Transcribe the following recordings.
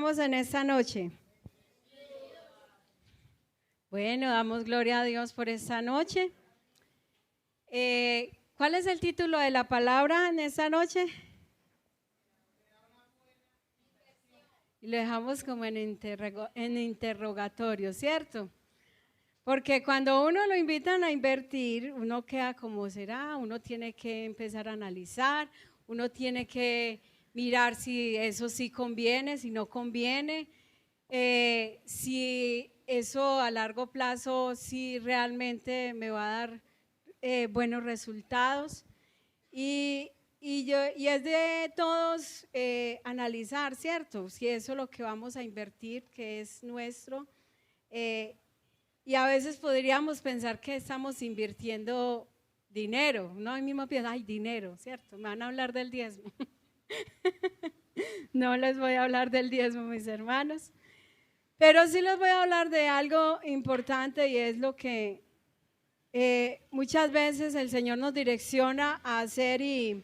Estamos en esta noche. Bueno, damos gloria a Dios por esta noche. ¿Cuál es el título de la palabra en esta noche? Y lo dejamos como en interrogatorio, ¿cierto? Porque cuando uno lo invitan a invertir, uno queda como será, uno tiene que empezar a analizar, uno tiene que mirar si eso sí conviene, si no conviene, si eso a largo plazo sí realmente me va a dar buenos resultados. Y es de todos analizar, ¿cierto? Si eso es lo que vamos a invertir, que es nuestro. Y a veces podríamos pensar que estamos invirtiendo dinero, ¿no? Hoy mismo pienso, ay, dinero, ¿cierto? Me van a hablar del diezmo. No les voy a hablar del diezmo, mis hermanos, pero sí les voy a hablar de algo importante y es lo que muchas veces el Señor nos direcciona a hacer y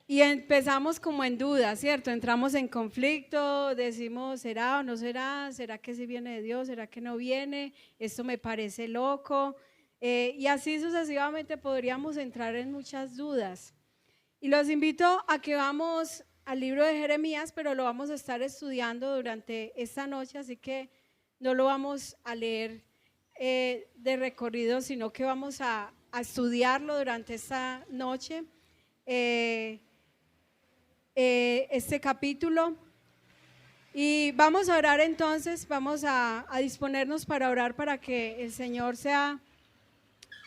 empezamos como en duda, ¿cierto? Entramos en conflicto, decimos, ¿será o no será? ¿Será que sí viene de Dios? ¿Será que no viene? Esto me parece loco. Y así sucesivamente podríamos entrar en muchas dudas. Y los invito a que vamos al libro de Jeremías, pero lo vamos a estar estudiando durante esta noche, así que no lo vamos a leer de recorrido, sino que vamos a estudiarlo durante esta noche. Este capítulo y vamos a orar entonces, vamos a disponernos para orar para que el Señor sea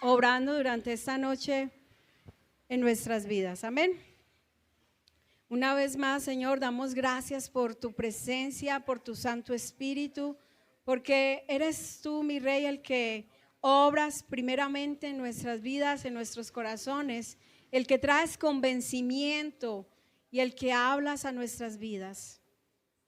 obrando durante esta noche en nuestras vidas, amén. Una vez más, Señor, damos gracias por tu presencia, por tu Santo Espíritu, porque eres tú, mi Rey, el que obras primeramente en nuestras vidas, en nuestros corazones, el que traes convencimiento y el que hablas a nuestras vidas.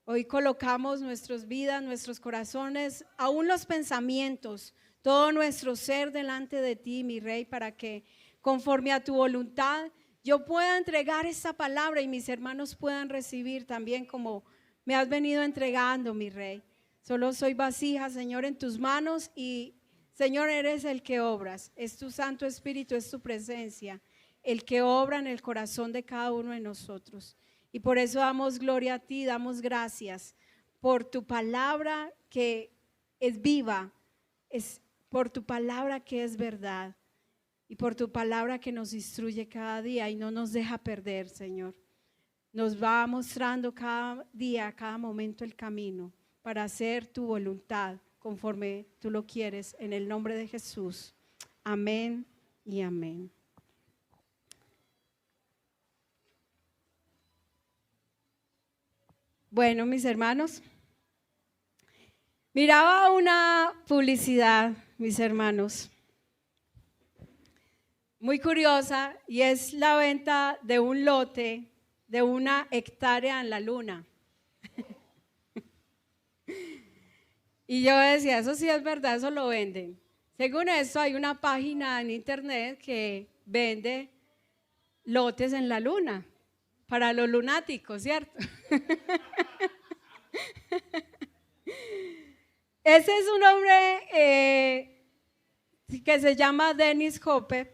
Hoy colocamos nuestras vidas, nuestros corazones, aún los pensamientos, todo nuestro ser delante de ti, mi Rey, para que conforme a tu voluntad yo pueda entregar esta palabra y mis hermanos puedan recibir también como me has venido entregando, mi Rey. Solo soy vasija, Señor, en tus manos y, Señor, eres el que obras. Es tu Santo Espíritu, es tu presencia el que obra en el corazón de cada uno de nosotros. Y por eso damos gloria a ti, damos gracias por tu palabra que es viva, es por tu palabra que es verdad y por tu palabra que nos instruye cada día y no nos deja perder, Señor. Nos va mostrando cada día, cada momento el camino para hacer tu voluntad conforme tú lo quieres, en el nombre de Jesús. Amén y amén. Bueno, mis hermanos, miraba una publicidad, mis hermanos, muy curiosa, y es la venta de un lote de 1 hectárea en la luna. Y yo decía, eso sí es verdad, eso lo venden. Según esto, hay una página en internet que vende lotes en la luna para los lunáticos, ¿cierto? Ese es un hombre que se llama Dennis Hopper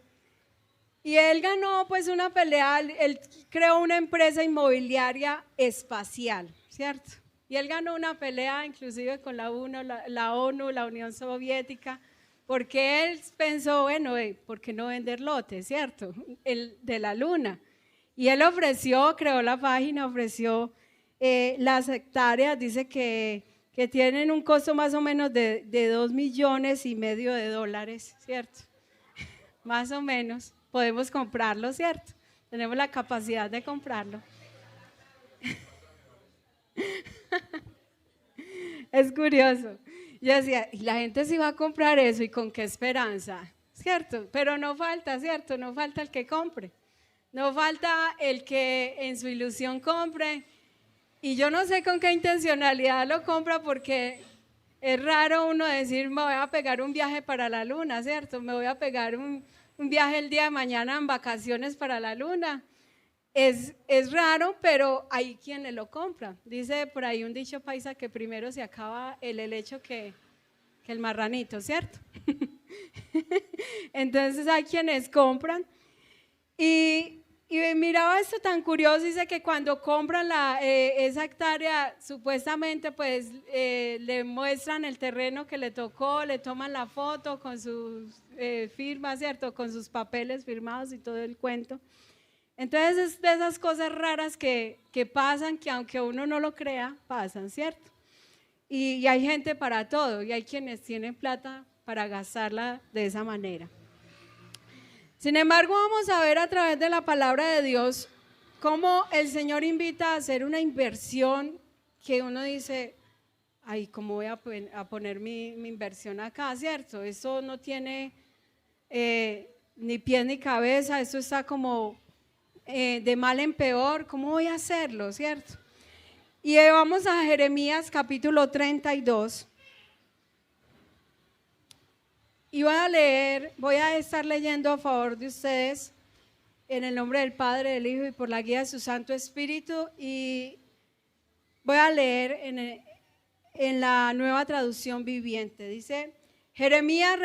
y él ganó pues una pelea, él creó una empresa inmobiliaria espacial, ¿cierto? Y él ganó una pelea inclusive con la ONU, la Unión Soviética, porque él pensó, bueno, ¿por qué no vender lotes, cierto? El de la luna. Y él ofreció, creó la página, ofreció las hectáreas, dice que tienen un costo más o menos de $2,5 millones de dólares, ¿cierto? Más o menos, podemos comprarlo, ¿cierto? Tenemos la capacidad de comprarlo. Es curioso. Yo decía, y la gente sí va a comprar eso, ¿y con qué esperanza? ¿Cierto? Pero no falta, ¿cierto? No falta el que compre. No falta el que en su ilusión compre. Y yo no sé con qué intencionalidad lo compra, porque es raro uno decir, me voy a pegar un viaje para la luna, ¿cierto? Me voy a pegar un viaje el día de mañana en vacaciones para la luna. es raro, pero hay quienes lo compran. Dice por ahí un dicho paisa que primero se acaba el helecho que el marranito, ¿cierto? Entonces hay quienes compran y miraba esto tan curioso, dice que cuando compran esa hectárea, supuestamente pues le muestran el terreno que le tocó, le toman la foto con sus firmas, ¿cierto? Con sus papeles firmados y todo el cuento. Entonces es de esas cosas raras que pasan, que aunque uno no lo crea, pasan, ¿cierto? Y hay gente para todo, y hay quienes tienen plata para gastarla de esa manera. Sin embargo, vamos a ver a través de la palabra de Dios cómo el Señor invita a hacer una inversión que uno dice, ay, ¿cómo voy a poner mi inversión acá, cierto? Eso no tiene ni pies ni cabeza, eso está como de mal en peor, ¿cómo voy a hacerlo, cierto? Y vamos a Jeremías capítulo 32. Y voy a estar leyendo a favor de ustedes en el nombre del Padre, del Hijo y por la guía de su Santo Espíritu. Y voy a leer en la Nueva Traducción Viviente. Dice, Jeremías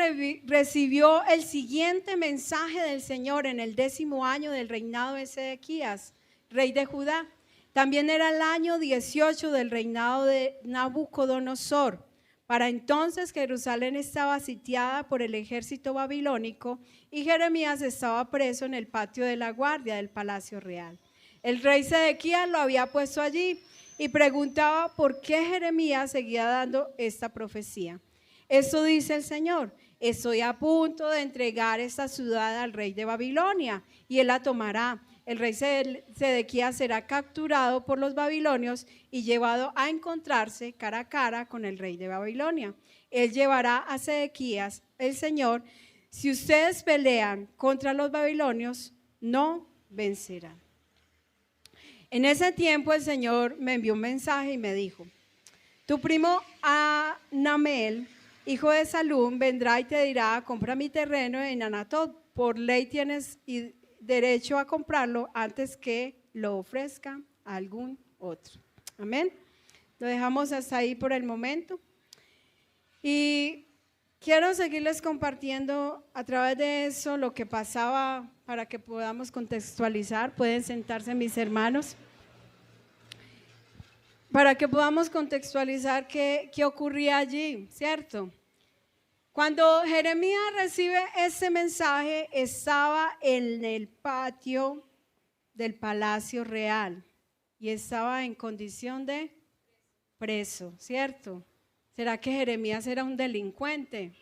recibió el siguiente mensaje del Señor en el 10º año del reinado de Sedequías, rey de Judá. También era el año 18 del reinado de Nabucodonosor. Para entonces Jerusalén estaba sitiada por el ejército babilónico y Jeremías estaba preso en el patio de la guardia del palacio real. El rey Sedequías lo había puesto allí y preguntaba por qué Jeremías seguía dando esta profecía. Esto dice el Señor: estoy a punto de entregar esta ciudad al rey de Babilonia y él la tomará. El rey Sedequías será capturado por los babilonios y llevado a encontrarse cara a cara con el rey de Babilonia. Él llevará a Sedequías, el Señor: si ustedes pelean contra los babilonios, no vencerán. En ese tiempo el Señor me envió un mensaje y me dijo: tu primo Anamel, hijo de Salum, vendrá y te dirá: compra mi terreno en Anatot. Por ley tienes derecho a comprarlo antes que lo ofrezca a algún otro. Amén. Lo dejamos hasta ahí por el momento. Y quiero seguirles compartiendo a través de eso lo que pasaba para que podamos contextualizar. Pueden sentarse mis hermanos. Para que podamos contextualizar qué ocurría allí, ¿cierto? Cuando Jeremías recibe ese mensaje, estaba en el patio del palacio real y estaba en condición de preso, ¿cierto? ¿Será que Jeremías era un delincuente?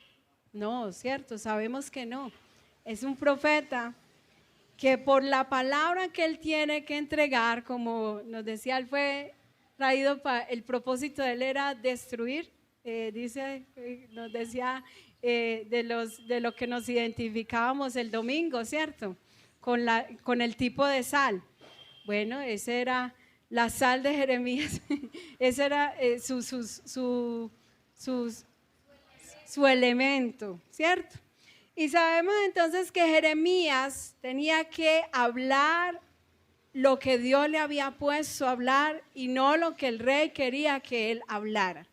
No, ¿cierto? Sabemos que no. Es un profeta que por la palabra que él tiene que entregar, como nos decía, él fue traído para, el propósito de él era destruir, nos decía de lo que nos identificábamos el domingo, ¿cierto? Con el tipo de sal. Bueno, esa era la sal de Jeremías, ese era su elemento, ¿cierto? Y sabemos entonces que Jeremías tenía que hablar lo que Dios le había puesto a hablar y no lo que el rey quería que él hablara.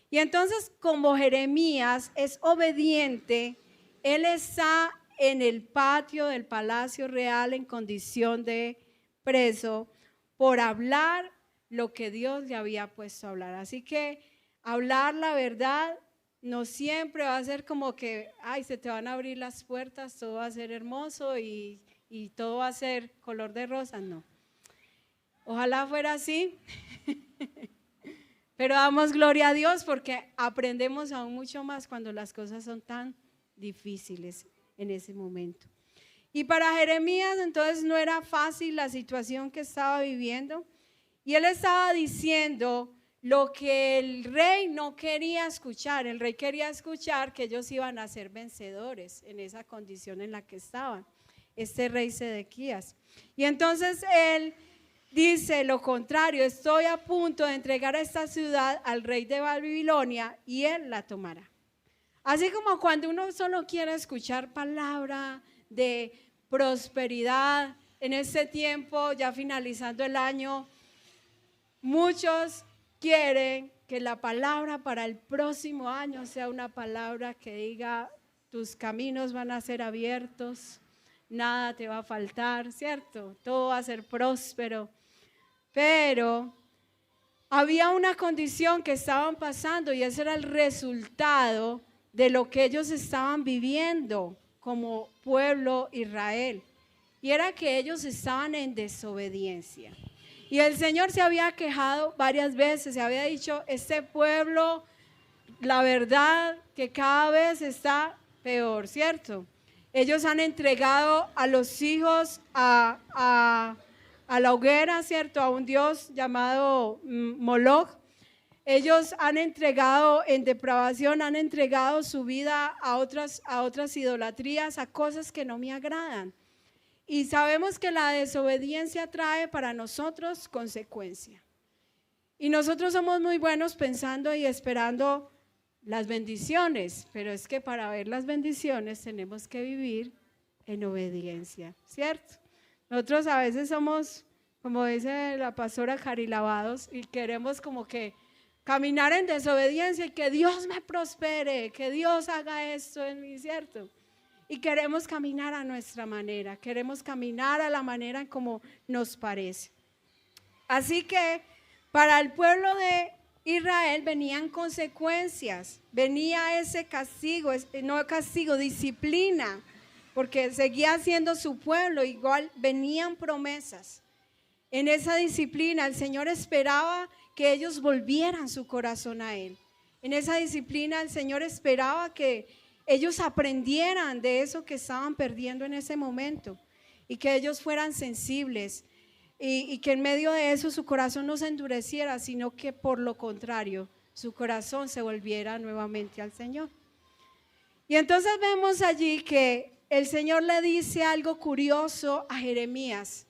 Y entonces, como Jeremías es obediente, él está en el patio del palacio real en condición de preso por hablar lo que Dios le había puesto a hablar. Así que hablar la verdad no siempre va a ser como que, ay, se te van a abrir las puertas, todo va a ser hermoso y todo va a ser color de rosa. No. Ojalá fuera así. Pero damos gloria a Dios porque aprendemos aún mucho más cuando las cosas son tan difíciles en ese momento. Y para Jeremías entonces no era fácil la situación que estaba viviendo y él estaba diciendo lo que el rey no quería escuchar. El rey quería escuchar que ellos iban a ser vencedores en esa condición en la que estaban, este rey Sedequías. Y entonces él dice lo contrario: estoy a punto de entregar a esta ciudad al rey de Babilonia y él la tomará. Así como cuando uno solo quiere escuchar palabra de prosperidad, en este tiempo, ya finalizando el año, muchos quieren que la palabra para el próximo año sea una palabra que diga: tus caminos van a ser abiertos, nada te va a faltar, ¿cierto? Todo va a ser próspero. Pero había una condición que estaban pasando, y ese era el resultado de lo que ellos estaban viviendo como pueblo Israel. Y era que ellos estaban en desobediencia. Y el Señor se había quejado varias veces, se había dicho: este pueblo, la verdad que cada vez está peor, ¿cierto? Ellos han entregado a los hijos a la hoguera, ¿cierto? A un dios llamado Moloch. Ellos han entregado en depravación, han entregado su vida a otras idolatrías, a cosas que no me agradan. Y sabemos que la desobediencia trae para nosotros consecuencia. Y nosotros somos muy buenos pensando y esperando las bendiciones, pero es que para ver las bendiciones tenemos que vivir en obediencia, ¿cierto? Nosotros a veces somos, como dice la pastora Cari, lavados, y queremos como que caminar en desobediencia y que Dios me prospere, que Dios haga esto en mí, ¿cierto? Y queremos caminar a nuestra manera, queremos caminar a la manera en como nos parece. Así que para el pueblo de Israel venían consecuencias, venía ese castigo, no castigo, disciplina, porque seguía siendo su pueblo. Igual venían promesas. En esa disciplina el Señor esperaba que ellos volvieran su corazón a Él. En esa disciplina el Señor esperaba que ellos aprendieran de eso que estaban perdiendo en ese momento, y que ellos fueran sensibles, y que en medio de eso su corazón no se endureciera, sino que por lo contrario su corazón se volviera nuevamente al Señor. Y entonces vemos allí que el Señor le dice algo curioso a Jeremías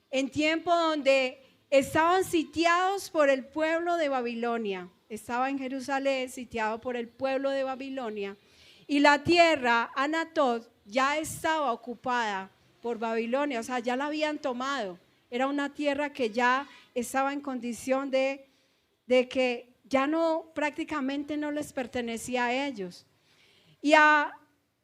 en tiempo donde estaban sitiados por el pueblo de Babilonia. Estaba en Jerusalén sitiado por el pueblo de Babilonia, y la tierra Anatot ya estaba ocupada por Babilonia, o sea, ya la habían tomado. Era una tierra que ya estaba en condición de que ya no, prácticamente no les pertenecía a ellos. Y a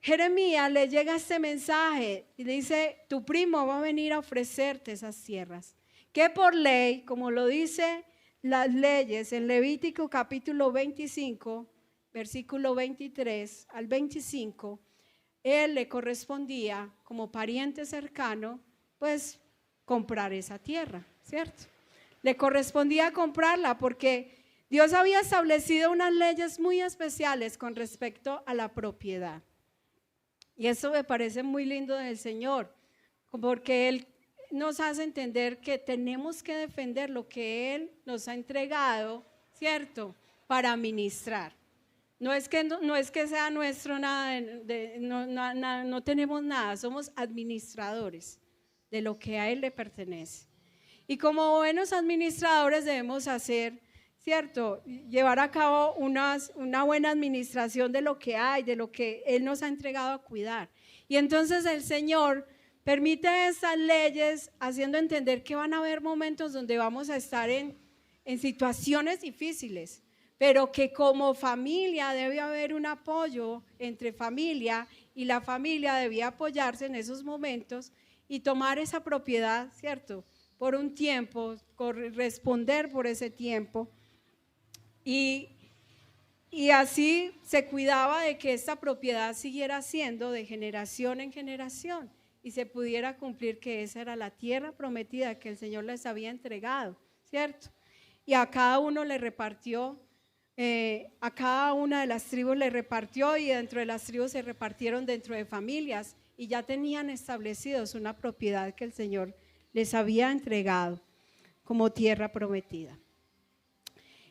Jeremías le llega este mensaje y le dice: tu primo va a venir a ofrecerte esas tierras, que por ley, como lo dice las leyes en Levítico capítulo 25, versículo 23 al 25, él le correspondía como pariente cercano, pues comprar esa tierra, ¿cierto? Le correspondía comprarla porque Dios había establecido unas leyes muy especiales con respecto a la propiedad. Y eso me parece muy lindo del Señor, porque Él nos hace entender que tenemos que defender lo que Él nos ha entregado, ¿cierto? Para administrar. No es que sea nuestro nada, no tenemos nada, somos administradores de lo que a Él le pertenece. Y como buenos administradores debemos hacer, ¿cierto? Llevar a cabo una buena administración de lo que hay, de lo que Él nos ha entregado a cuidar. Y entonces el Señor permite esas leyes, haciendo entender que van a haber momentos donde vamos a estar en situaciones difíciles, pero que como familia debe haber un apoyo entre familia, y la familia debía apoyarse en esos momentos y tomar esa propiedad, ¿cierto? Por un tiempo, responder por ese tiempo, y así se cuidaba de que esta propiedad siguiera siendo de generación en generación y se pudiera cumplir que esa era la tierra prometida que el Señor les había entregado, ¿cierto? Y a cada uno le repartió, a cada una de las tribus le repartió, y dentro de las tribus se repartieron dentro de familias, y ya tenían establecidos una propiedad que el Señor les había entregado como tierra prometida.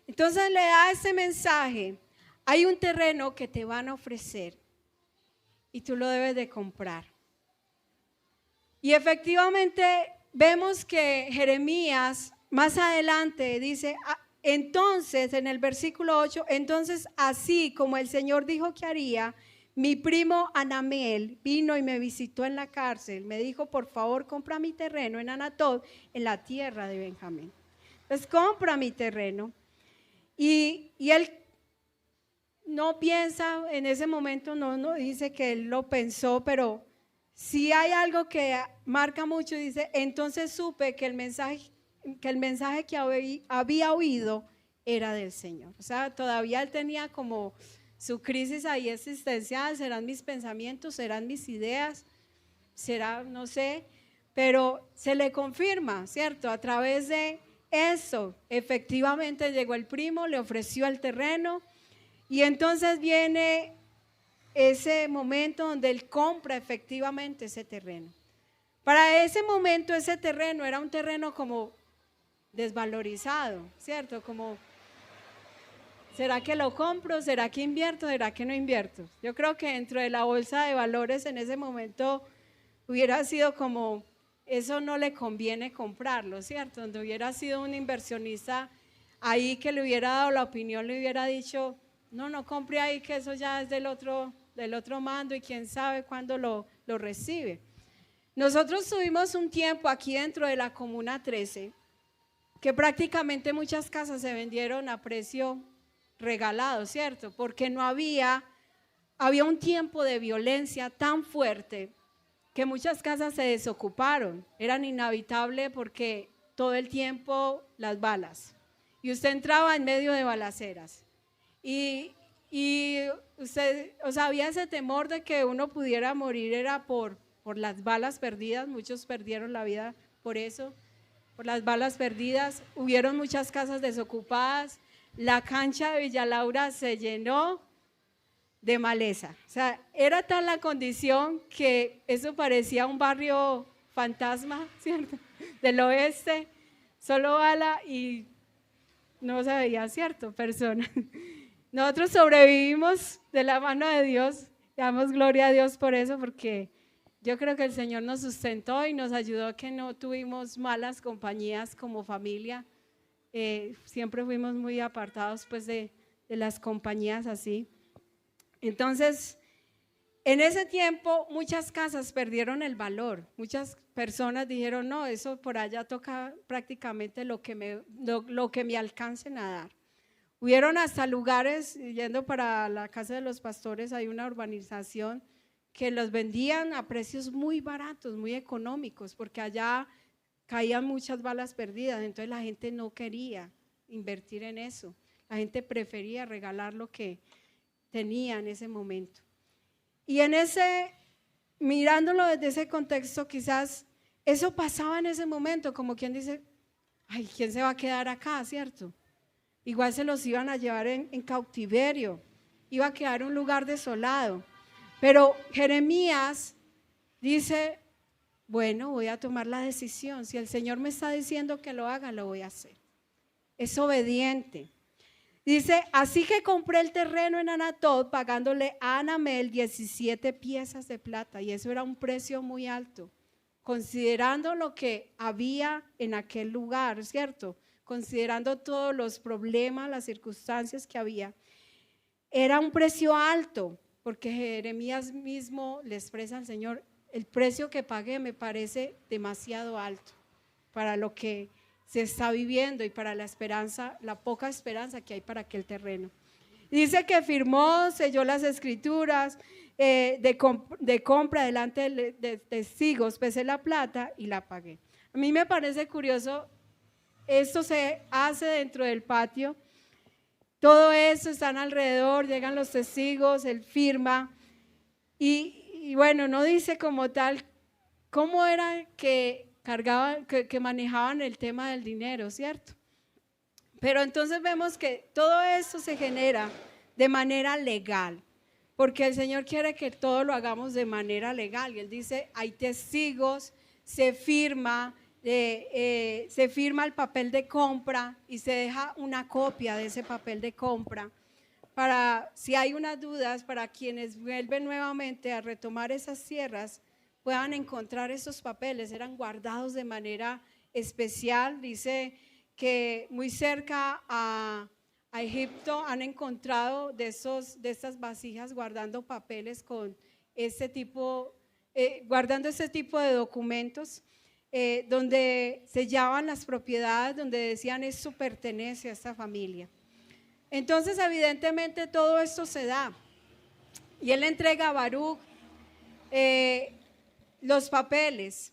Entonces le da este mensaje: hay un terreno que te van a ofrecer y tú lo debes de comprar. Y efectivamente vemos que Jeremías más adelante dice, entonces en el versículo 8, entonces así como el Señor dijo que haría, mi primo Anamel vino y me visitó en la cárcel. Me dijo, por favor, compra mi terreno en Anatot, en la tierra de Benjamín. Entonces, compra mi terreno. Y él no piensa, en ese momento no dice que él lo pensó, pero sí hay algo que marca mucho. Dice, entonces supe que el mensaje que había oído era del Señor. O sea, todavía él tenía como su crisis ahí existencial. ¿Serán mis pensamientos? ¿Serán mis ideas? ¿Será? No sé, pero se le confirma, ¿cierto? A través de eso, efectivamente llegó el primo, le ofreció el terreno y entonces viene ese momento donde él compra efectivamente ese terreno. Para ese momento ese terreno era un terreno como desvalorizado, ¿cierto? Como, ¿será que lo compro? ¿Será que invierto? ¿Será que no invierto? Yo creo que dentro de la bolsa de valores en ese momento hubiera sido como, eso no le conviene comprarlo, ¿cierto? Donde hubiera sido un inversionista ahí que le hubiera dado la opinión, le hubiera dicho, no compre ahí, que eso ya es del otro mando y quién sabe cuándo lo recibe. Nosotros tuvimos un tiempo aquí dentro de la Comuna 13 que prácticamente muchas casas se vendieron a precio regalado, ¿cierto? Porque no había un tiempo de violencia tan fuerte que muchas casas se desocuparon, eran inhabitables porque todo el tiempo las balas y usted entraba en medio de balaceras y usted, o sea, había ese temor de que uno pudiera morir, era por las balas perdidas. Muchos perdieron la vida por eso, por las balas perdidas. Hubieron muchas casas desocupadas, la cancha de Villa Laura se llenó de maleza. O sea, era tal la condición que eso parecía un barrio fantasma, ¿cierto? Del oeste, solo bala y no se veía, ¿cierto? Persona. Nosotros sobrevivimos de la mano de Dios, damos gloria a Dios por eso, porque yo creo que el Señor nos sustentó y nos ayudó a que no tuvimos malas compañías como familia. Siempre fuimos muy apartados pues de las compañías así. Entonces, en ese tiempo muchas casas perdieron el valor, muchas personas dijeron, no, eso por allá toca prácticamente lo que me alcancen a dar. Hubieron hasta lugares, yendo para la casa de los pastores, hay una urbanización que los vendían a precios muy baratos, muy económicos, porque allá caían muchas balas perdidas, entonces la gente no quería invertir en eso, la gente prefería regalar lo que tenía en ese momento. Y mirándolo desde ese contexto, quizás eso pasaba en ese momento, como quien dice, ay, ¿quién se va a quedar acá, cierto? Igual se los iban a llevar en cautiverio, iba a quedar un lugar desolado. Pero Jeremías dice, bueno, voy a tomar la decisión, si el Señor me está diciendo que lo haga, lo voy a hacer. Es obediente. Dice, así que compré el terreno en Anatot pagándole a Anamel 17 piezas de plata, y eso era un precio muy alto, considerando lo que había en aquel lugar, ¿cierto? Considerando todos los problemas, las circunstancias que había. Era un precio alto, porque Jeremías mismo le expresa al Señor, el precio que pagué me parece demasiado alto para lo que se está viviendo y para la esperanza, la poca esperanza que hay para aquel terreno. Dice que firmó, selló las escrituras de compra delante de testigos, pesé la plata y la pagué. A mí me parece curioso, esto se hace dentro del patio, todo eso están alrededor, llegan los testigos, él firma y bueno, no dice como tal cómo era que cargaban, que manejaban el tema del dinero, ¿cierto? Pero entonces vemos que todo eso se genera de manera legal, porque el Señor quiere que todo lo hagamos de manera legal, y Él dice, hay testigos, se firma el papel de compra y se deja una copia de ese papel de compra para, si hay unas dudas, para quienes vuelven nuevamente a retomar esas tierras, puedan encontrar esos papeles. Eran guardados de manera especial. Dice que muy cerca a Egipto han encontrado de estas vasijas guardando papeles con este tipo, guardando este tipo de documentos, donde sellaban las propiedades, donde decían esto pertenece a esta familia. Entonces evidentemente todo esto se da y él entrega a Baruch los papeles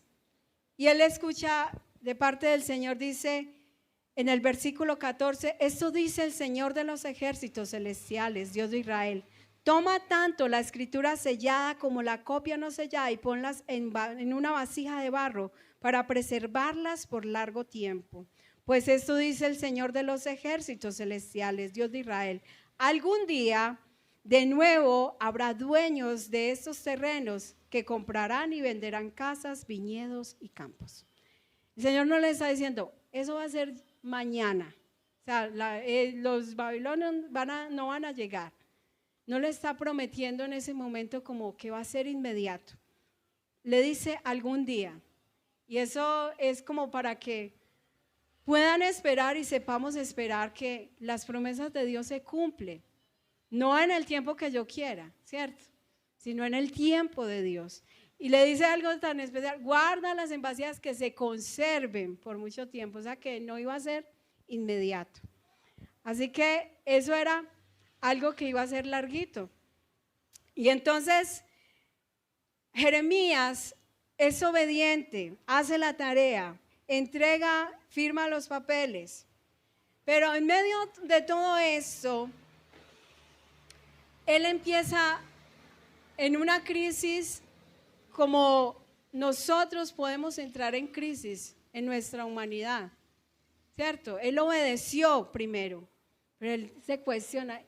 y él escucha de parte del Señor, dice en el versículo 14, esto dice el Señor de los ejércitos celestiales, Dios de Israel, toma tanto la escritura sellada como la copia no sellada y ponlas en una vasija de barro para preservarlas por largo tiempo. Pues esto dice el Señor de los ejércitos celestiales, Dios de Israel, algún día de nuevo habrá dueños de estos terrenos que comprarán y venderán casas, viñedos y campos. El Señor no le está diciendo, eso va a ser mañana, o sea, los babilonios no van a llegar. No le está prometiendo en ese momento como que va a ser inmediato. Le dice algún día. Y eso es como para que puedan esperar y sepamos esperar que las promesas de Dios se cumplen. No en el tiempo que yo quiera, ¿cierto? Sino en el tiempo de Dios. Y le dice algo tan especial, guarda las en vasijas que se conserven por mucho tiempo. O sea que no iba a ser inmediato. Así que eso era algo que iba a ser larguito. Y entonces Jeremías es obediente, hace la tarea, entrega, firma los papeles. Pero en medio de todo eso, él empieza en una crisis como nosotros podemos entrar en crisis en nuestra humanidad, ¿cierto? Él obedeció primero, pero él se cuestiona,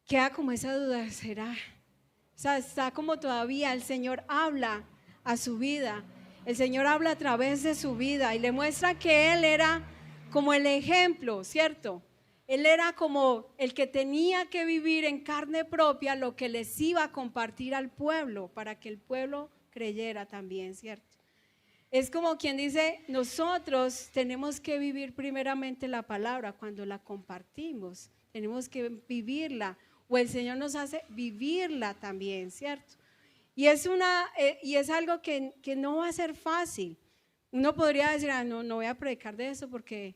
queda como esa duda, ¿será? O sea, está como todavía el Señor habla a su vida, el Señor habla a través de su vida y le muestra que Él era como el ejemplo, ¿cierto? Él era como el que tenía que vivir en carne propia lo que les iba a compartir al pueblo para que el pueblo creyera también, ¿cierto? Es como quien dice, nosotros tenemos que vivir primeramente la palabra cuando la compartimos, tenemos que vivirla o el Señor nos hace vivirla también, ¿cierto? Y es algo que no va a ser fácil. Uno podría decir, no voy a predicar de eso porque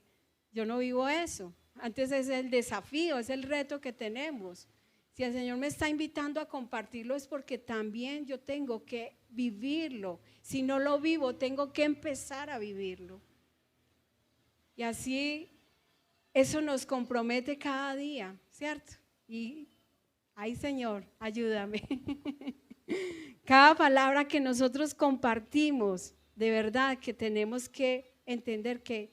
yo no vivo eso. Antes es el desafío, es el reto que tenemos. Si el Señor me está invitando a compartirlo es porque también yo tengo que vivirlo. Si no lo vivo, tengo que empezar a vivirlo. Y así eso nos compromete cada día, ¿cierto? Y ay, Señor, ayúdame. Cada palabra que nosotros compartimos, de verdad que tenemos que entender que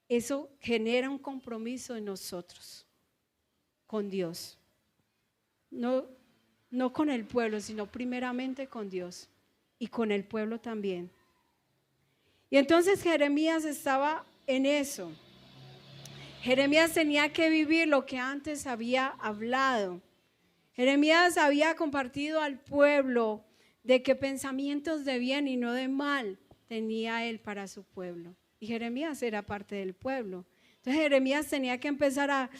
eso genera un compromiso en nosotros, con Dios. No con el pueblo, sino primeramente con Dios y con el pueblo también. Y entonces Jeremías estaba en eso. Jeremías tenía que vivir lo que antes había hablado. Jeremías había compartido al pueblo de que pensamientos de bien y no de mal tenía él para su pueblo. Y Jeremías era parte del pueblo. Entonces Jeremías tenía que empezar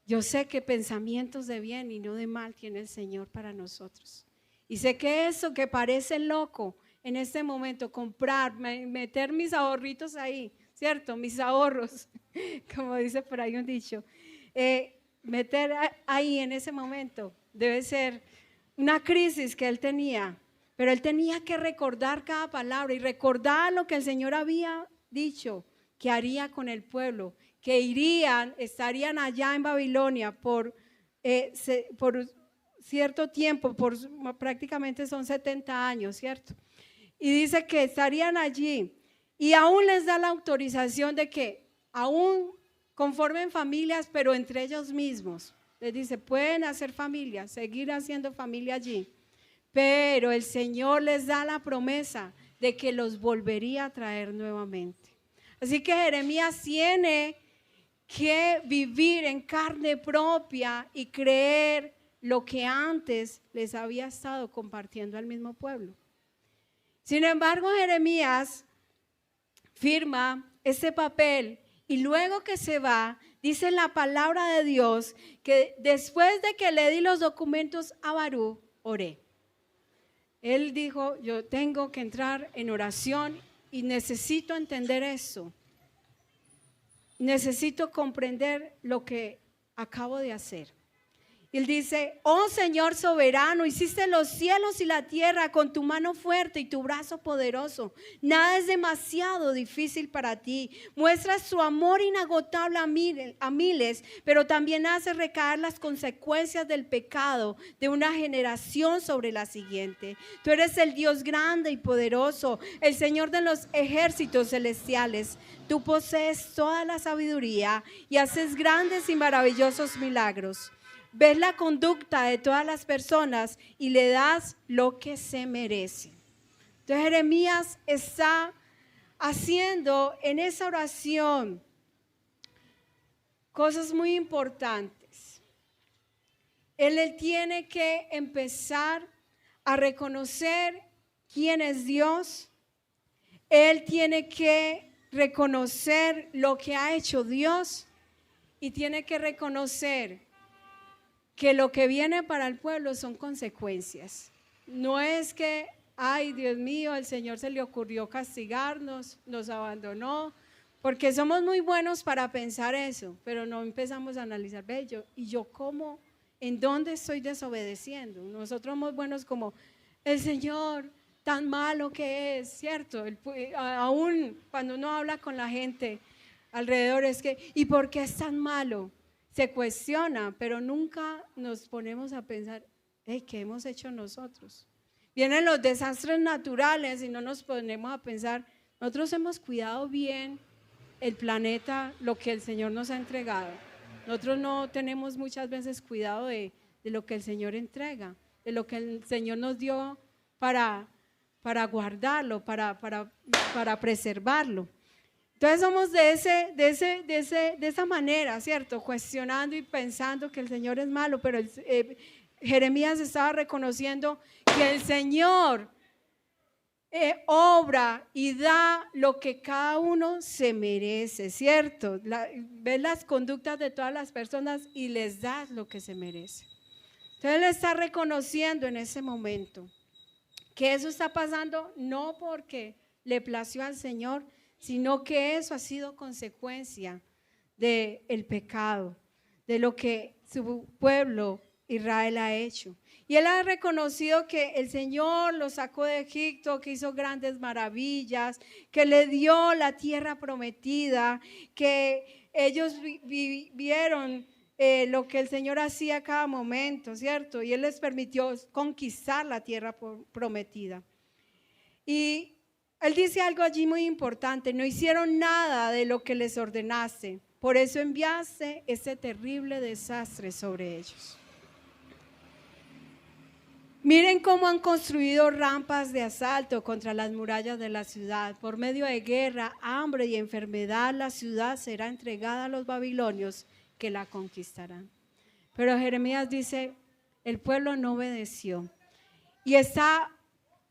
yo sé que pensamientos de bien y no de mal tiene el Señor para nosotros. Y sé que eso que parece loco en este momento, comprar, meter mis ahorritos ahí, ¿cierto? Mis ahorros, como dice por ahí un dicho, meter ahí en ese momento debe ser una crisis que él tenía, pero él tenía que recordar cada palabra y recordar lo que el Señor había dicho que haría con el pueblo, que estarían allá en Babilonia por cierto tiempo, prácticamente son 70 años, ¿cierto? Y dice que estarían allí y aún les da la autorización de que aún conformen familias, pero entre ellos mismos. Les dice, pueden hacer familia, seguir haciendo familia allí, pero el Señor les da la promesa de que los volvería a traer nuevamente. Así que Jeremías tiene que vivir en carne propia y creer lo que antes les había estado compartiendo al mismo pueblo. Sin embargo, Jeremías firma este papel Y luego que se va, dice la palabra de Dios que después de que le di los documentos a Baruch, oré. Él dijo, yo tengo que entrar en oración y necesito entender eso. Necesito comprender lo que acabo de hacer. Él dice, oh Señor soberano, hiciste los cielos y la tierra con tu mano fuerte y tu brazo poderoso. Nada es demasiado difícil para ti. Muestras tu amor inagotable a miles, pero también haces recaer las consecuencias del pecado de una generación sobre la siguiente. Tú eres el Dios grande y poderoso, el Señor de los ejércitos celestiales. Tú posees toda la sabiduría y haces grandes y maravillosos milagros. Ves la conducta de todas las personas y le das lo que se merece. Entonces Jeremías está haciendo en esa oración cosas muy importantes. Él tiene que empezar a reconocer quién es Dios. Él tiene que reconocer lo que ha hecho Dios y tiene que reconocer que lo que viene para el pueblo son consecuencias. No es que, ay Dios mío, el Señor se le ocurrió castigarnos, nos abandonó, porque somos muy buenos para pensar eso, pero no empezamos a analizar, ve, yo cómo, en dónde estoy desobedeciendo. Nosotros somos buenos como, el Señor tan malo que es, ¿cierto? Aún cuando uno habla con la gente alrededor es que, ¿y por qué es tan malo? Se cuestiona, pero nunca nos ponemos a pensar, hey, ¿qué hemos hecho nosotros? Vienen los desastres naturales y no nos ponemos a pensar, nosotros hemos cuidado bien el planeta, lo que el Señor nos ha entregado. Nosotros no tenemos muchas veces cuidado de lo que el Señor entrega, de lo que el Señor nos dio para guardarlo, para preservarlo. Entonces somos de esa manera, ¿cierto? Cuestionando y pensando que el Señor es malo, pero Jeremías estaba reconociendo que el Señor obra y da lo que cada uno se merece, ¿cierto? Ves las conductas de todas las personas y les das lo que se merece. Entonces él está reconociendo en ese momento que eso está pasando no porque le plació al Señor, sino que eso ha sido consecuencia del pecado, de lo que su pueblo Israel ha hecho. Y él ha reconocido que el Señor lo sacó de Egipto, que hizo grandes maravillas, que le dio la tierra prometida, que ellos vieron lo que el Señor hacía a cada momento, ¿cierto? Y él les permitió conquistar la tierra prometida. Y él dice algo allí muy importante, no hicieron nada de lo que les ordenaste, por eso enviaste ese terrible desastre sobre ellos. Miren cómo han construido rampas de asalto contra las murallas de la ciudad. Por medio de guerra, hambre y enfermedad, la ciudad será entregada a los babilonios que la conquistarán. Pero Jeremías dice, el pueblo no obedeció y está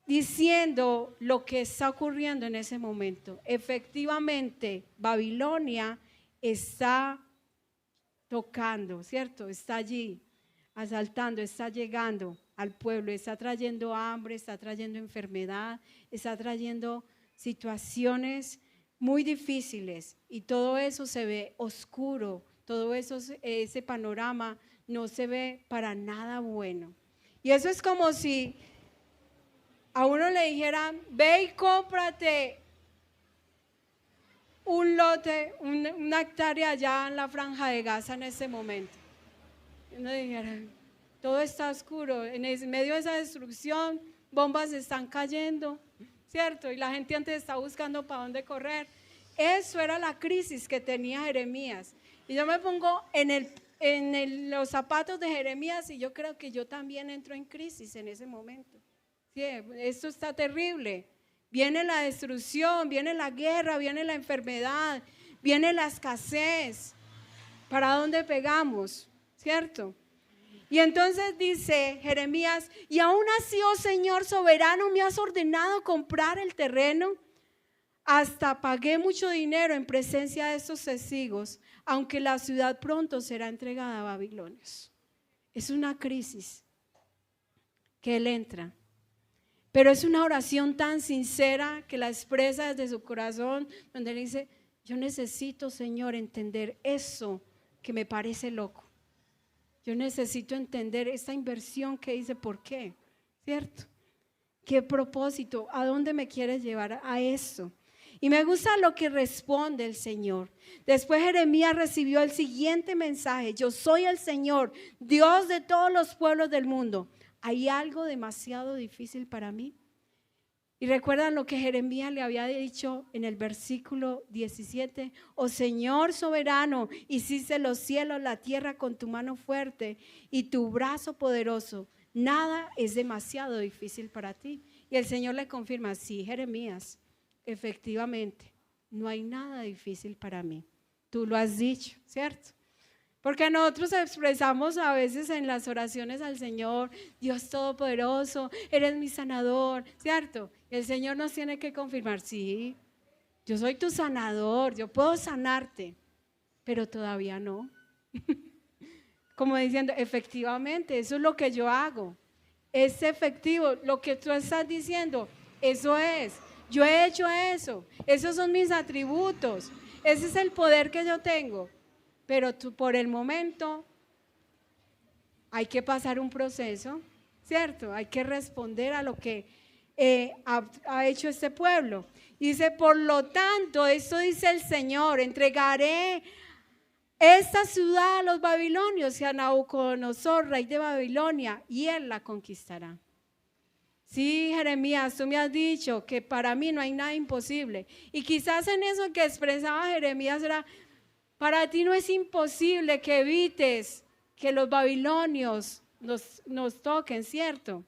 diciendo lo que está ocurriendo en ese momento. Efectivamente, Babilonia está tocando, ¿cierto? Está allí, asaltando, está llegando al pueblo, está trayendo hambre, está trayendo enfermedad, está trayendo situaciones muy difíciles y todo eso se ve oscuro, todo eso, ese panorama no se ve para nada bueno. Y eso es como si a uno le dijeran, ve y cómprate un lote, una hectárea allá en la Franja de Gaza en este momento. Y uno dijera, todo está oscuro, en medio de esa destrucción, bombas están cayendo, ¿cierto? Y la gente antes está buscando para dónde correr. Eso era la crisis que tenía Jeremías. Y yo me pongo en los zapatos de Jeremías y yo creo que yo también entro en crisis en ese momento. Sí, esto está terrible. Viene la destrucción, viene la guerra, viene la enfermedad, viene la escasez. ¿Para dónde pegamos? ¿Cierto? Y entonces dice Jeremías, y aún así, oh Señor soberano, me has ordenado comprar el terreno. Hasta pagué mucho dinero en presencia de estos testigos, aunque la ciudad pronto será entregada a babilonios. Es una crisis que él entra, pero es una oración tan sincera que la expresa desde su corazón, donde él dice: yo necesito, Señor, entender eso que me parece loco. Yo necesito entender esta inversión que hice, ¿por qué? ¿Cierto? ¿Qué propósito? ¿A dónde me quieres llevar a eso? Y me gusta lo que responde el Señor. Después Jeremías recibió el siguiente mensaje: yo soy el Señor, Dios de todos los pueblos del mundo. ¿Hay algo demasiado difícil para mí? Y recuerdan lo que Jeremías le había dicho en el versículo 17: oh Señor soberano, hiciste los cielos, la tierra con tu mano fuerte y tu brazo poderoso. Nada es demasiado difícil para ti. Y el Señor le confirma: sí, Jeremías, efectivamente, no hay nada difícil para mí. Tú lo has dicho, ¿cierto? Porque nosotros expresamos a veces en las oraciones al Señor: Dios Todopoderoso, eres mi sanador, ¿cierto? El Señor nos tiene que confirmar: sí, yo soy tu sanador, yo puedo sanarte, pero todavía no. Como diciendo, efectivamente, eso es lo que yo hago, es efectivo, lo que tú estás diciendo, eso es, yo he hecho eso, esos son mis atributos, ese es el poder que yo tengo, pero tú, por el momento hay que pasar un proceso, ¿cierto? Hay que responder a lo que ha hecho este pueblo. Dice: por lo tanto, esto dice el Señor, entregaré esta ciudad a los babilonios y a Nabucodonosor, rey de Babilonia, y él la conquistará. Sí, Jeremías, tú me has dicho que para mí no hay nada imposible. Y quizás en eso que expresaba Jeremías era: para ti no es imposible que evites que los babilonios nos toquen, ¿cierto?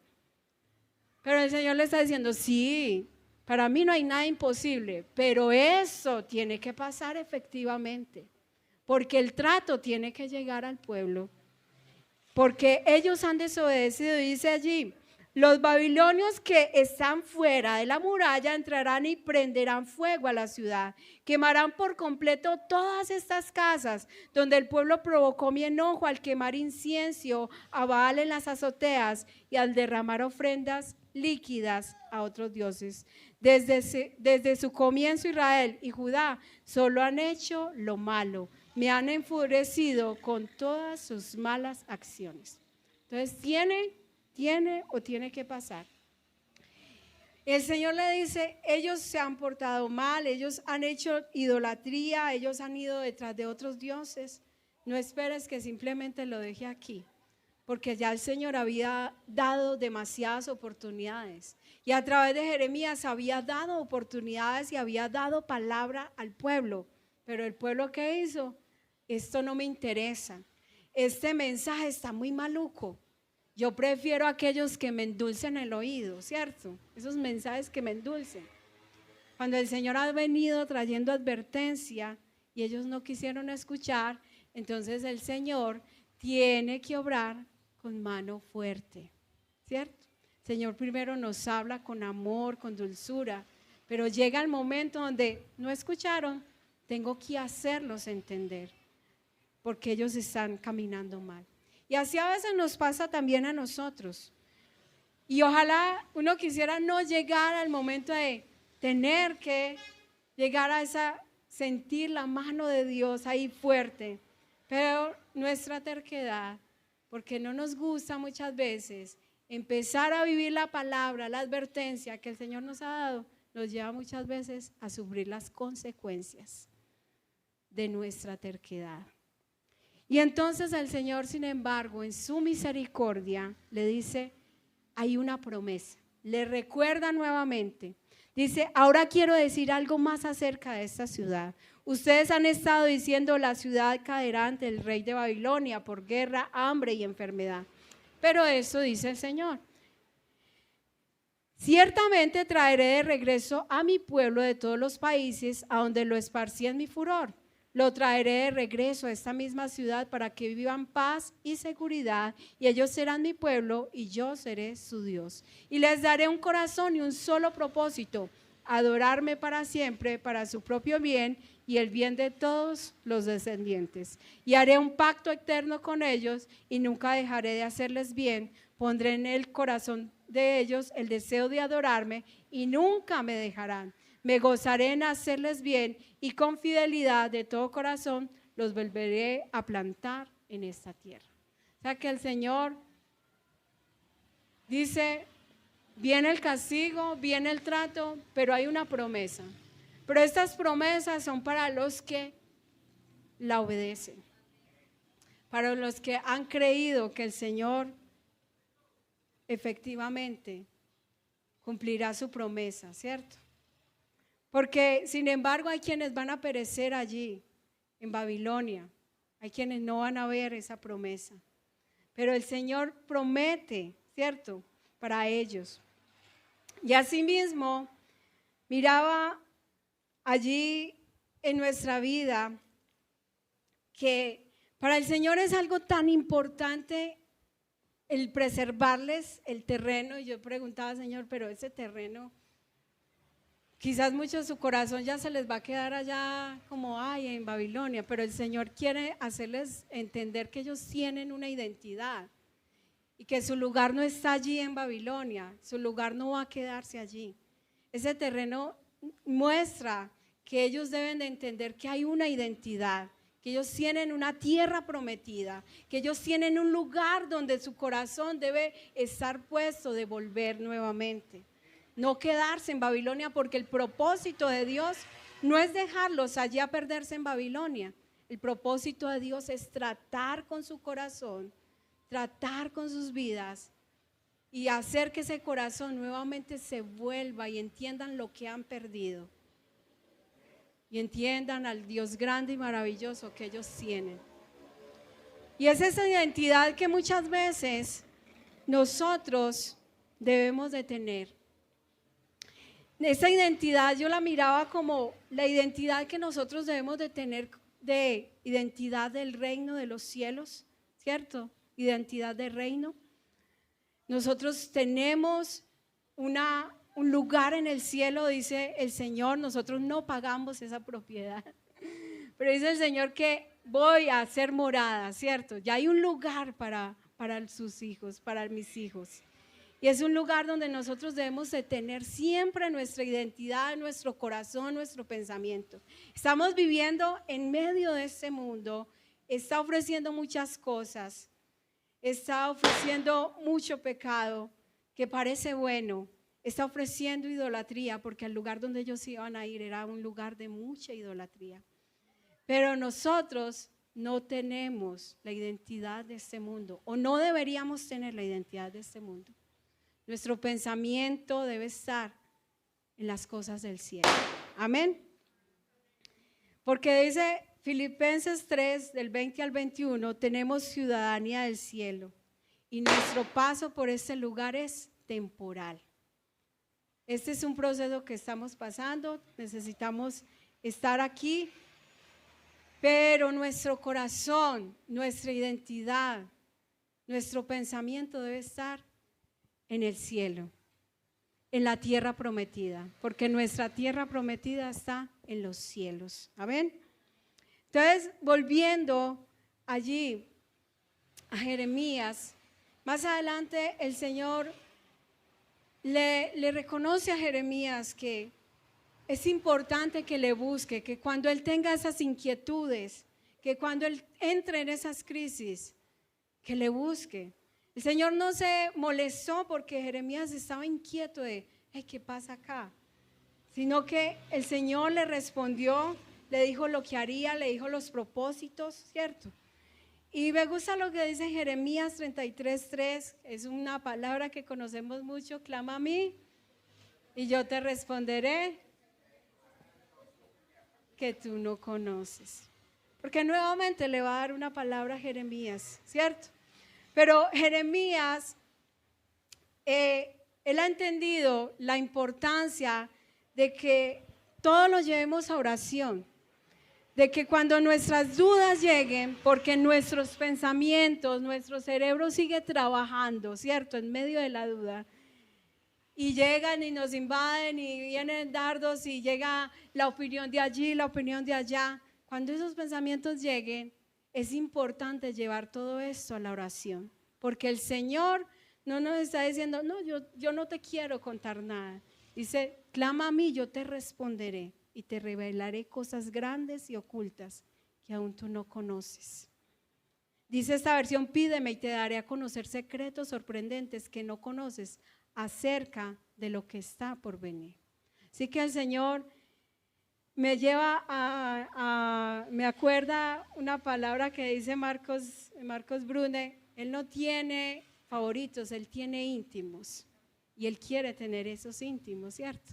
Pero el Señor le está diciendo: sí, para mí no hay nada imposible, pero eso tiene que pasar efectivamente. Porque el trato tiene que llegar al pueblo, porque ellos han desobedecido. Dice allí: los babilonios que están fuera de la muralla entrarán y prenderán fuego a la ciudad, quemarán por completo todas estas casas donde el pueblo provocó mi enojo al quemar incienso a Baal en las azoteas y al derramar ofrendas líquidas a otros dioses. Desde su comienzo Israel y Judá solo han hecho lo malo, me han enfurecido con todas sus malas acciones. Entonces tiene que pasar. El Señor le dice: ellos se han portado mal, ellos han hecho idolatría, ellos han ido detrás de otros dioses. No esperes que simplemente lo deje aquí, porque ya el Señor había dado demasiadas oportunidades, y a través de Jeremías había dado oportunidades y había dado palabra al pueblo. Pero el pueblo, ¿qué hizo? Esto no me interesa, este mensaje está muy maluco, yo prefiero aquellos que me endulcen el oído, ¿cierto? Esos mensajes que me endulcen. Cuando el Señor ha venido trayendo advertencia y ellos no quisieron escuchar, entonces el Señor tiene que obrar con mano fuerte, ¿cierto? El Señor primero nos habla con amor, con dulzura, pero llega el momento donde no escucharon, tengo que hacerlos entender, porque ellos están caminando mal. Y así a veces nos pasa también a nosotros. Y ojalá uno quisiera no llegar al momento de tener que llegar a sentir la mano de Dios ahí fuerte. Pero nuestra terquedad, porque no nos gusta muchas veces empezar a vivir la palabra, la advertencia que el Señor nos ha dado, nos lleva muchas veces a sufrir las consecuencias de nuestra terquedad. Y entonces el Señor, sin embargo, en su misericordia, le dice: hay una promesa. Le recuerda nuevamente. Dice: ahora quiero decir algo más acerca de esta ciudad. Ustedes han estado diciendo: la ciudad caerá ante el rey de Babilonia por guerra, hambre y enfermedad. Pero eso dice el Señor: ciertamente traeré de regreso a mi pueblo de todos los países a donde lo esparcí en mi furor. Lo traeré de regreso a esta misma ciudad para que vivan paz y seguridad, y ellos serán mi pueblo y yo seré su Dios. Y les daré un corazón y un solo propósito, adorarme para siempre, para su propio bien y el bien de todos los descendientes. Y haré un pacto eterno con ellos y nunca dejaré de hacerles bien. Pondré en el corazón de ellos el deseo de adorarme y nunca me dejarán. Me gozaré en hacerles bien y con fidelidad de todo corazón los volveré a plantar en esta tierra. O sea que el Señor dice, viene el castigo, viene el trato, pero hay una promesa. Pero estas promesas son para los que la obedecen, para los que han creído que el Señor efectivamente cumplirá su promesa, ¿cierto? Porque sin embargo hay quienes van a perecer allí en Babilonia, hay quienes no van a ver esa promesa, pero el Señor promete, ¿cierto?, para ellos. Y asimismo miraba allí en nuestra vida que para el Señor es algo tan importante el preservarles el terreno. Y yo preguntaba, Señor, pero ese terreno, quizás mucho su corazón ya se les va a quedar allá como hay en Babilonia, pero el Señor quiere hacerles entender que ellos tienen una identidad y que su lugar no está allí en Babilonia, su lugar no va a quedarse allí. Ese terreno muestra que ellos deben de entender que hay una identidad, que ellos tienen una tierra prometida, que ellos tienen un lugar donde su corazón debe estar puesto de volver nuevamente. No quedarse en Babilonia, porque el propósito de Dios no es dejarlos allí a perderse en Babilonia. El propósito de Dios es tratar con su corazón, tratar con sus vidas y hacer que ese corazón nuevamente se vuelva y entiendan lo que han perdido. Y entiendan al Dios grande y maravilloso que ellos tienen. Y es esa identidad que muchas veces nosotros debemos de tener. Esa identidad yo la miraba como la identidad que nosotros debemos de tener, de identidad del reino de los cielos, ¿cierto? Identidad de reino. Nosotros tenemos un lugar en el cielo, dice el Señor. Nosotros no pagamos esa propiedad, pero dice el Señor que voy a hacer morada, ¿cierto? Ya hay un lugar para sus hijos, para mis hijos. Y es un lugar donde nosotros debemos de tener siempre nuestra identidad, nuestro corazón, nuestro pensamiento. Estamos viviendo en medio de este mundo, está ofreciendo muchas cosas, está ofreciendo mucho pecado que parece bueno, está ofreciendo idolatría, porque el lugar donde ellos iban a ir era un lugar de mucha idolatría. Pero nosotros no tenemos la identidad de este mundo, o no deberíamos tener la identidad de este mundo. Nuestro pensamiento debe estar en las cosas del cielo. Amén. Porque dice Filipenses 3, del 20 al 21, tenemos ciudadanía del cielo y nuestro paso por este lugar es temporal. Este es un proceso que estamos pasando, necesitamos estar aquí, pero nuestro corazón, nuestra identidad, nuestro pensamiento debe estar en el cielo, en la tierra prometida, porque nuestra tierra prometida está en los cielos. Amén. Entonces, volviendo allí a Jeremías, más adelante el Señor le reconoce a Jeremías que es importante que le busque, que cuando él tenga esas inquietudes, que cuando él entre en esas crisis, que le busque. El Señor no se molestó porque Jeremías estaba inquieto de, ¿qué pasa acá? Sino que el Señor le respondió, le dijo lo que haría, le dijo los propósitos, ¿cierto? Y me gusta lo que dice Jeremías 33:3, es una palabra que conocemos mucho: clama a mí y yo te responderé que tú no conoces. Porque nuevamente le va a dar una palabra a Jeremías, ¿cierto? Pero Jeremías, él ha entendido la importancia de que todos lo llevemos a oración, de que cuando nuestras dudas lleguen, porque nuestros pensamientos, nuestro cerebro sigue trabajando, ¿cierto? En medio de la duda. y llegan y nos invaden y vienen dardos y llega la opinión de allí, la opinión de allá. Cuando esos pensamientos lleguen, es importante llevar todo esto a la oración, porque el Señor no nos está diciendo, no, yo no te quiero contar nada. Dice, clama a mí, yo te responderé y te revelaré cosas grandes y ocultas que aún tú no conoces. Dice esta versión, pídeme y te daré a conocer secretos sorprendentes que no conoces acerca de lo que está por venir. Así que el Señor me lleva me acuerda una palabra que dice Marcos Brune, Él no tiene favoritos, Él tiene íntimos y Él quiere tener esos íntimos, ¿cierto?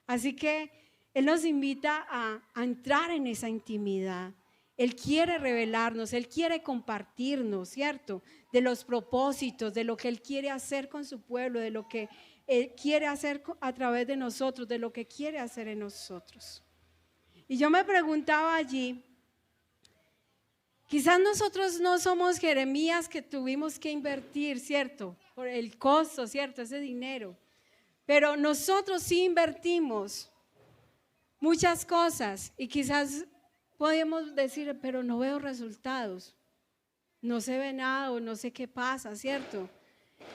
Así que Él nos invita a entrar en esa intimidad. Él quiere revelarnos, Él quiere compartirnos, ¿cierto? De los propósitos, de lo que Él quiere hacer con su pueblo, de lo que Él quiere hacer a través de nosotros, de lo que quiere hacer en nosotros. Y yo me preguntaba allí, quizás nosotros no somos Jeremías que tuvimos que invertir, ¿cierto? Por el costo, ¿cierto? Ese dinero. Pero nosotros sí invertimos muchas cosas y quizás podemos decir, pero no veo resultados, no se ve nada o no sé qué pasa, ¿cierto?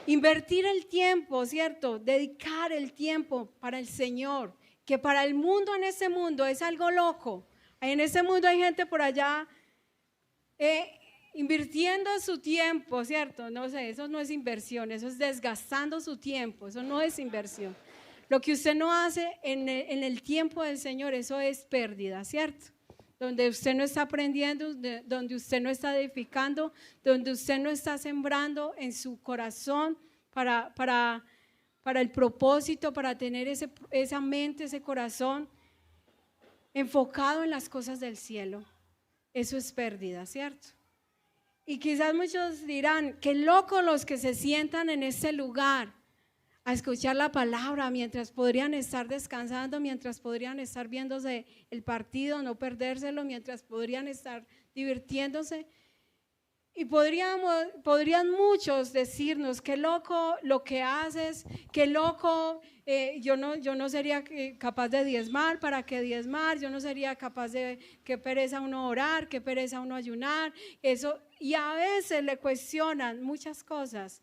Invertir el tiempo, ¿cierto? Dedicar el tiempo para el Señor, que para el mundo, en ese mundo es algo loco. En ese mundo hay gente por allá invirtiendo su tiempo, ¿cierto? No sé, eso no es inversión, eso es desgastando su tiempo, eso no es inversión. Lo que usted no hace en el tiempo del Señor, eso es pérdida, ¿cierto? Donde usted no está aprendiendo, donde usted no está edificando, donde usted no está sembrando en su corazón para el propósito, para tener esa mente, ese corazón enfocado en las cosas del cielo. Eso es pérdida, ¿cierto? Y quizás muchos dirán, qué locos los que se sientan en ese lugar a escuchar la palabra mientras podrían estar descansando, mientras podrían estar viéndose el partido, no perdérselo, mientras podrían estar divirtiéndose. Y podrían muchos decirnos, qué loco lo que haces, qué loco, yo no sería capaz de diezmar, ¿para qué diezmar? Yo no sería capaz de, qué pereza uno orar, qué pereza uno ayunar, eso. Y a veces le cuestionan muchas cosas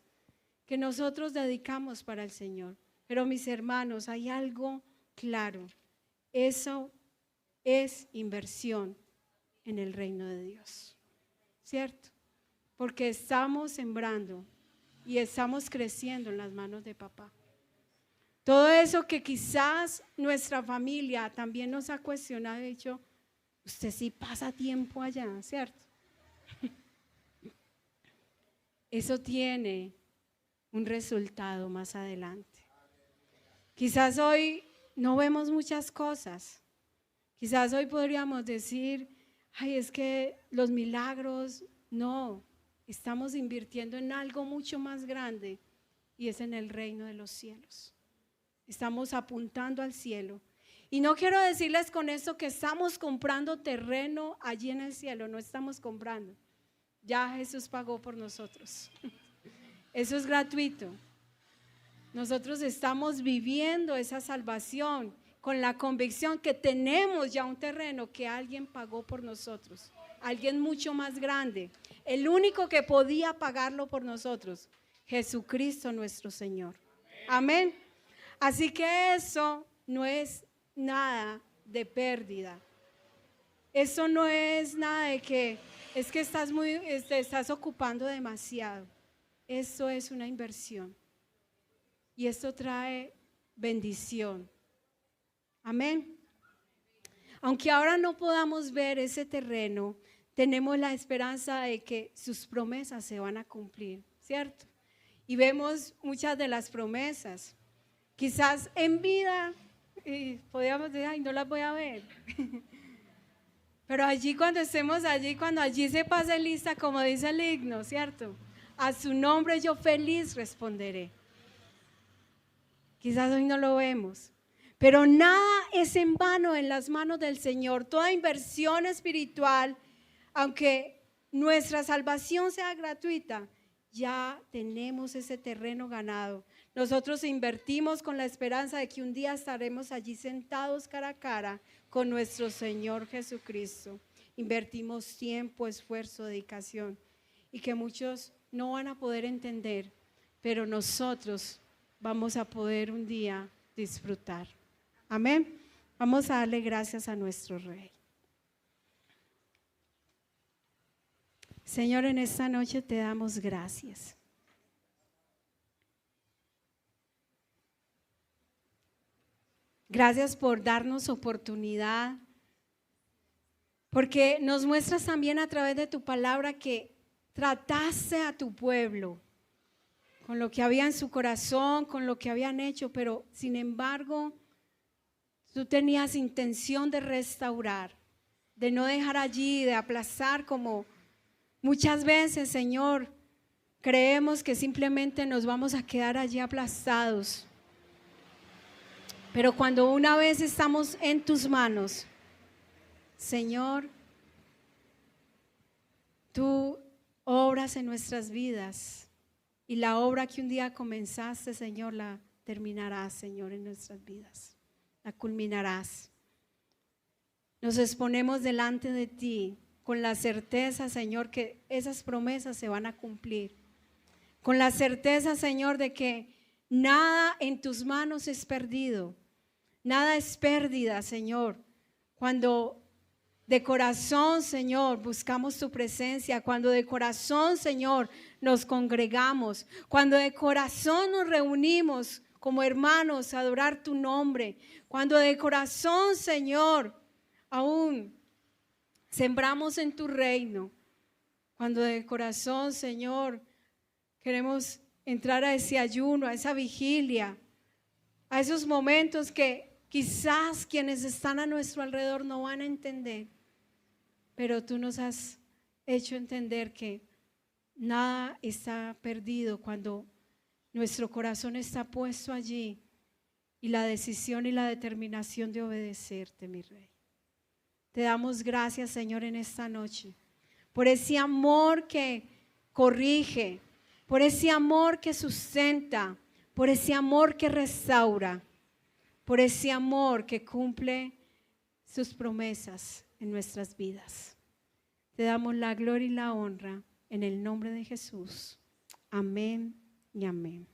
que nosotros dedicamos para el Señor. Pero mis hermanos, hay algo claro, eso es inversión en el reino de Dios, ¿cierto? Porque estamos sembrando y estamos creciendo en las manos de papá. Todo eso que quizás nuestra familia también nos ha cuestionado y dicho, usted sí pasa tiempo allá, ¿cierto? Eso tiene un resultado más adelante. Quizás hoy no vemos muchas cosas. Quizás hoy podríamos decir, ay, es que los milagros, no, estamos invirtiendo en algo mucho más grande y es en el reino de los cielos. Estamos apuntando al cielo. Y no quiero decirles con esto que estamos comprando terreno allí en el cielo, no estamos comprando. Ya Jesús pagó por nosotros. Eso es gratuito. Nosotros estamos viviendo esa salvación con la convicción que tenemos ya un terreno que alguien pagó por nosotros, alguien mucho más grande, el único que podía pagarlo por nosotros, Jesucristo nuestro Señor. Amén. Así que eso no es nada de pérdida. Eso no es nada de que es que estás ocupando demasiado. Eso es una inversión y esto trae bendición. Amén. Aunque ahora no podamos ver ese terreno, tenemos la esperanza de que sus promesas se van a cumplir, ¿cierto? Y vemos muchas de las promesas. Quizás en vida podríamos decir, ay, no las voy a ver. Pero allí cuando estemos allí, cuando allí se pase lista, como dice el himno, ¿cierto? A su nombre yo feliz responderé. Quizás hoy no lo vemos, pero nada es en vano en las manos del Señor. Toda inversión espiritual, aunque nuestra salvación sea gratuita, ya tenemos ese terreno ganado. Nosotros invertimos con la esperanza de que un día estaremos allí sentados cara a cara con nuestro Señor Jesucristo. Invertimos tiempo, esfuerzo, dedicación, y que muchos no van a poder entender, pero nosotros vamos a poder un día disfrutar. Amén. Vamos a darle gracias a nuestro Rey. Señor, en esta noche te damos gracias. Gracias por darnos oportunidad, porque nos muestras también a través de tu palabra que trataste a tu pueblo con lo que había en su corazón, con lo que habían hecho, pero sin embargo, tú tenías intención de restaurar, de no dejar allí, de aplazar, como muchas veces, Señor, creemos que simplemente nos vamos a quedar allí aplastados. Pero cuando una vez estamos en tus manos, Señor, tú obras en nuestras vidas, y la obra que un día comenzaste, Señor, la terminarás, Señor, en nuestras vidas. La culminarás. Nos exponemos delante de ti con la certeza, Señor, que esas promesas se van a cumplir. Con la certeza, Señor, de que nada en tus manos es perdido. Nada es pérdida, Señor. Cuando de corazón, Señor, buscamos tu presencia, cuando de corazón, Señor, nos congregamos, cuando de corazón nos reunimos como hermanos a adorar tu nombre, cuando de corazón, Señor, aún sembramos en tu reino, cuando de corazón, Señor, queremos entrar a ese ayuno, a esa vigilia, a esos momentos que quizás quienes están a nuestro alrededor no van a entender, pero tú nos has hecho entender que nada está perdido cuando nuestro corazón está puesto allí y la decisión y la determinación de obedecerte, mi Rey. Te damos gracias, Señor, en esta noche, por ese amor que corrige, por ese amor que sustenta, por ese amor que restaura, por ese amor que cumple sus promesas en nuestras vidas. Te damos la gloria y la honra en el nombre de Jesús. Amén y amén.